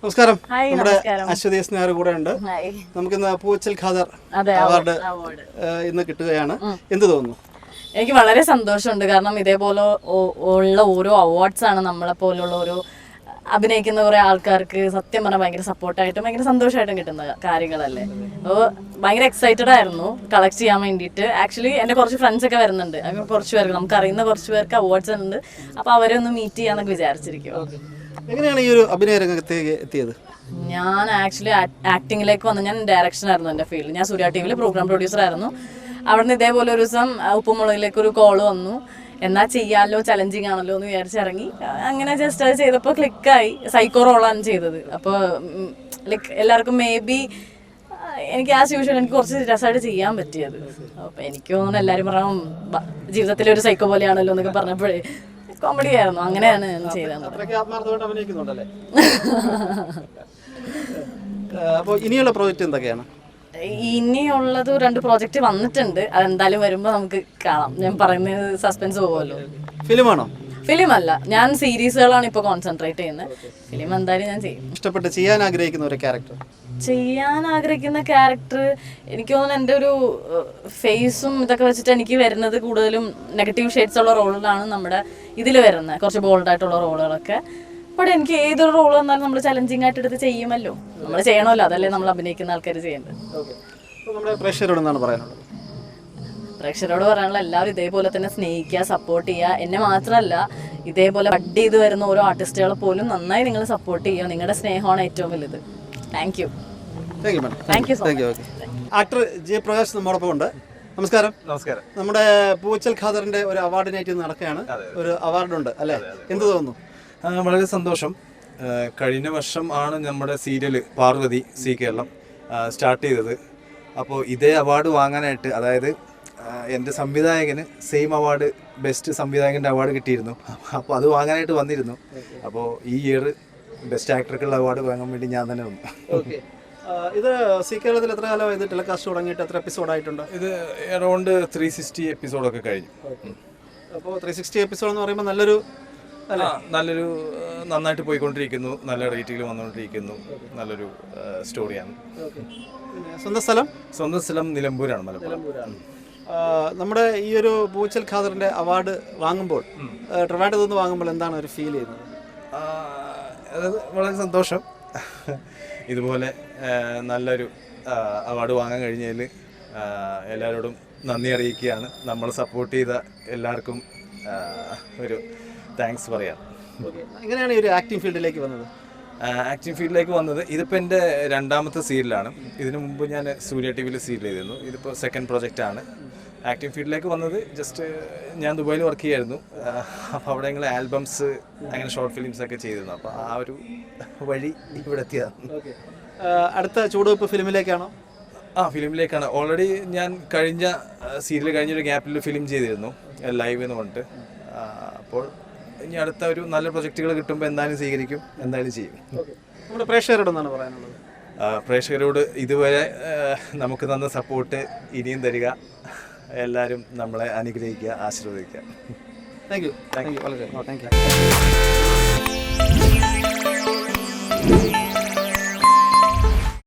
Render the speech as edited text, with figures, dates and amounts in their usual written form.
നമസ്കാരം. നമ്മുടെ അശ്വതി സ്നേഹർ കൂടെ ഉണ്ട്. നമുക്കിന്ന് പൂച്ചൽ ഖാദർ അവാർഡ് ഇന്ന് കിട്ടുകയാണ്. എന്ത് തോന്നുന്നു? എനിക്ക് വളരെ സന്തോഷമുണ്ട്. കാരണം ഇതേപോലെ ഉള്ള ഓരോ അവാർഡ്സ് ആണ് നമ്മളെ പോലുള്ള ഓരോ അഭിനയിക്കുന്ന കുറെ ആൾക്കാർക്ക് സത്യം പറഞ്ഞാൽ ഭയങ്കര സപ്പോർട്ടായിട്ടും ഭയങ്കര സന്തോഷമായിട്ടും കിട്ടുന്ന കാര്യങ്ങളല്ലേ. അപ്പോൾ ഭയങ്കര എക്സൈറ്റഡ് ആയിരുന്നു കളക്ട് ചെയ്യാൻ വേണ്ടിയിട്ട്. ആക്ച്വലി എൻ്റെ കുറച്ച് ഫ്രണ്ട്സ് ഒക്കെ വരുന്നുണ്ട്. അങ്ങനെ കുറച്ച് പേർക്ക് നമുക്കറിയുന്ന കുറച്ച് പേർക്ക് അവാർഡ്സ് ഉണ്ട്. അപ്പോൾ അവരെ ഒന്ന് മീറ്റ് ചെയ്യാന്നൊക്കെ വിചാരിച്ചിരിക്കും. എങ്ങനെയാണ് ഈ ഒരു അഭിനയ രംഗത്തേക്ക് എത്തിയത്? ഞാൻ ആക്ച്വലി ആക്ടിങ്ങിലേക്ക് വന്നു. ഞാൻ ഡയറക്ഷൻ ആയിരുന്നു എൻ്റെ ഫീൽഡ്. ഞാൻ സൂര്യ ടി വിയിൽ പ്രോഗ്രാം പ്രൊഡ്യൂസർ ആയിരുന്നു. അവിടെ നിന്ന് ഇതേപോലെ ഒരു ദിവസം ഉപ്പുമുളകിലേക്ക് ഒരു കോള് വന്നു. എന്നാൽ ചെയ്യാമല്ലോ, ചലഞ്ചിങ് ആണല്ലോ എന്ന് വിചാരിച്ചിറങ്ങി. അങ്ങനെ ജസ്റ്റ് അത് ചെയ്തപ്പോൾ ക്ലിക്കായി. സൈക്കോ റോളാണ് ചെയ്തത്. അപ്പോൾ ലൈക്ക് എല്ലാവർക്കും മേ ബി എനിക്ക് ആസ് യൂഷ്വൽ എനിക്ക് കുറച്ച് രസമായിട്ട് ചെയ്യാൻ പറ്റിയത്. അപ്പോൾ എനിക്ക് തോന്നുന്നു എല്ലാവരും പറയാം ജീവിതത്തിലെ ഒരു സൈക്കോ പോലെയാണല്ലോ എന്നൊക്കെ പറഞ്ഞപ്പോഴേ കോമഡി ആയിരുന്നു. അങ്ങനെയാണ് ചെയ്തത്. അപ്പോൾ ഇനിയുള്ള പ്രോജക്റ്റ് എന്തൊക്കെയാണ്? ഇനിയുള്ളത് 2 പ്രോജക്റ്റ് വന്നിട്ടുണ്ട്. അതെന്തായാലും വരുമ്പോൾ നമുക്ക് കാണാം. ഞാൻ പറയുന്നത് സസ്പെൻസ് പോകുമല്ലോ. ഫിലിമാണോ? ഫിലിം അല്ല, ഞാൻ സീരീസുകളാണ് ഇപ്പോൾ കോൺസെൻട്രേറ്റ് ചെയ്യുന്നത്. ഫിലിം എന്തായാലും ഞാൻ ചെയ്യും. ഇഷ്ടപ്പെട്ട് ചെയ്യാൻ ആഗ്രഹിക്കുന്ന ഒരു ക്യാരക്ടർ? ചെയ്യാൻ ആഗ്രഹിക്കുന്ന ക്യാരക്ടർ എനിക്ക് തോന്നുന്നു എൻ്റെ ഒരു ഫേസും ഇതൊക്കെ വെച്ചിട്ട് എനിക്ക് വരുന്നത് കൂടുതലും നെഗറ്റീവ് ഷെയ്ഡ്സ് ഉള്ള റോളുകളാണ് നമ്മുടെ ഇതിൽ വരുന്നത്. കുറച്ച് ബോൾഡായിട്ടുള്ള റോളുകളൊക്കെ. അപ്പോൾ എനിക്ക് ഏതൊരു റോൾ വന്നാലും നമ്മൾ ചലഞ്ചിങ് ആയിട്ട് എടുത്ത് ചെയ്യുമല്ലോ. നമ്മൾ ചെയ്യണമല്ലോ. അതല്ലേ നമ്മൾ അഭിനയിക്കുന്ന ആൾക്കാർ ചെയ്യേണ്ടത്. പ്രേക്ഷകരോട് പറയാനുള്ള എല്ലാവരും ഇതേപോലെ തന്നെ സ്നേഹിക്കുക, സപ്പോർട്ട് ചെയ്യുക. എന്നെ മാത്രമല്ല, ഇതേപോലെ ബഡ് ചെയ്ത് വരുന്ന ഓരോ ആർട്ടിസ്റ്റുകളെ പോലും നന്നായി നിങ്ങൾ സപ്പോർട്ട് ചെയ്യുക. നിങ്ങളുടെ സ്നേഹമാണ് ഏറ്റവും വലുത്. Thank you so much. Actor Jayaprakash നമ്മോടൊപ്പം ഉണ്ട്. നമസ്കാരം. നമസ്കാരം. നമ്മുടെ പൂച്ചൽ ഖാദറിന്റെ ഒരു അവാർഡ് നൈറ്റ് നടക്കുകയാണ്. ഒരു അവാർഡുണ്ട് അല്ലേ? എന്ത് തോന്നുന്നു? വളരെ സന്തോഷം. കഴിഞ്ഞ വർഷം ആണ് നമ്മുടെ സീരിയൽ പാർവതി സി കേരളം സ്റ്റാർട്ട് ചെയ്തത്. അപ്പോൾ ഇതേ അവാർഡ് വാങ്ങാനായിട്ട്, അതായത് എൻ്റെ സംവിധായകന് സെയിം അവാർഡ്, ബെസ്റ്റ് സംവിധായകൻ്റെ അവാർഡ് കിട്ടിയിരുന്നു. അപ്പോൾ അത് വാങ്ങാനായിട്ട് വന്നിരുന്നു. അപ്പോൾ ഈ ഇയർ ബെസ്റ്റ് ആക്ടർക്കുള്ള അവാർഡ് വാങ്ങാൻ വേണ്ടി ഞാൻ തന്നെ വന്നു. ഇത് സി കേരളത്തിൽ എത്ര കാലമായി ഇത് ടെലികാസ്റ്റ് തുടങ്ങിയിട്ട്? എത്ര എപ്പിസോഡായിട്ടുണ്ട്? ഇത് അറൗണ്ട് 360 എപ്പിസോഡൊക്കെ കഴിഞ്ഞു. അപ്പോൾ 360 എപ്പിസോഡ് എന്ന് പറയുമ്പോൾ നല്ലൊരു നന്നായിട്ട് പോയിക്കൊണ്ടിരിക്കുന്നു. നല്ല റേറ്റിംഗിൽ വന്നുകൊണ്ടിരിക്കുന്നു. നല്ലൊരു സ്റ്റോറിയാണ്. സ്വന്തം സ്ഥലം നിലമ്പൂരാണ്, മലപ്പുറം. നമ്മുടെ ഈ ഒരു പൂച്ചൽ ഖാദറിന്റെ അവാർഡ് വാങ്ങുമ്പോൾ, ട്രിവാൻഡ്രത്ത് നിന്ന് വാങ്ങുമ്പോൾ എന്താണ് ഒരു ഫീൽ ചെയ്യുന്നത്? വളരെ സന്തോഷം. ഇതുപോലെ നല്ലൊരു അവാർഡ് വാങ്ങാൻ കഴിഞ്ഞതിൽ എല്ലാവരോടും നന്ദി അറിയിക്കുകയാണ്. നമ്മൾ സപ്പോർട്ട് ചെയ്ത എല്ലാവർക്കും ഒരു താങ്ക്സ് പറയാം. എങ്ങനെയാണ് ഈ ഒരു ആക്ടിംഗ് ഫീൽഡിലേക്ക് വന്നത്? ആക്ടിംഗ് ഫീൽഡിലേക്ക് വന്നത് ഇതിപ്പോൾ എൻ്റെ 2ാമത്തെ സീരിയലാണ്. ഇതിനു മുമ്പ് ഞാൻ സൂര്യ ടി വിയിൽ സീരിയൽ ചെയ്തിരുന്നു. ഇതിപ്പോൾ സെക്കൻഡ് പ്രൊജക്റ്റാണ്. ആക്ടിംഗ് ഫീൽഡിലേക്ക് വന്നത് ജസ്റ്റ് ഞാൻ ദുബായിൽ വർക്ക് ചെയ്യായിരുന്നു. അപ്പോൾ അവിടെ ഞങ്ങൾ ആൽബംസ് അങ്ങനെ ഷോർട്ട് ഫിലിംസൊക്കെ ചെയ്തിരുന്നു. അപ്പോൾ ആ ഒരു വഴി ഇവിടെ എത്തിയതാണ്. അടുത്ത ചുവടുവെപ്പ് ഫിലിമിലേക്കാണോ? ഫിലിമിലേക്കാണ്. ഓൾറെഡി ഞാൻ കഴിഞ്ഞൊരു ഗ്യാപ്പിൽ ഫിലിം ചെയ്തിരുന്നു, ലൈവ് എന്ന് പറഞ്ഞിട്ട്. അപ്പോൾ ഇനി അടുത്ത ഒരു നല്ല പ്രൊജക്റ്റുകൾ കിട്ടുമ്പോൾ എന്തായാലും സ്വീകരിക്കും, എന്തായാലും ചെയ്യും. നമ്മുടെ പ്രേക്ഷകരോടൊന്നാണ് പറയാനുള്ളത്? പ്രേക്ഷകരോട് ഇതുവരെ നമുക്ക് തന്ന സപ്പോർട്ട് ഇനിയും തരിക. എല്ലാവരും നമ്മളെ അനുഗ്രഹിക്കുക, ആശീർവദിക്കുക. Thank you.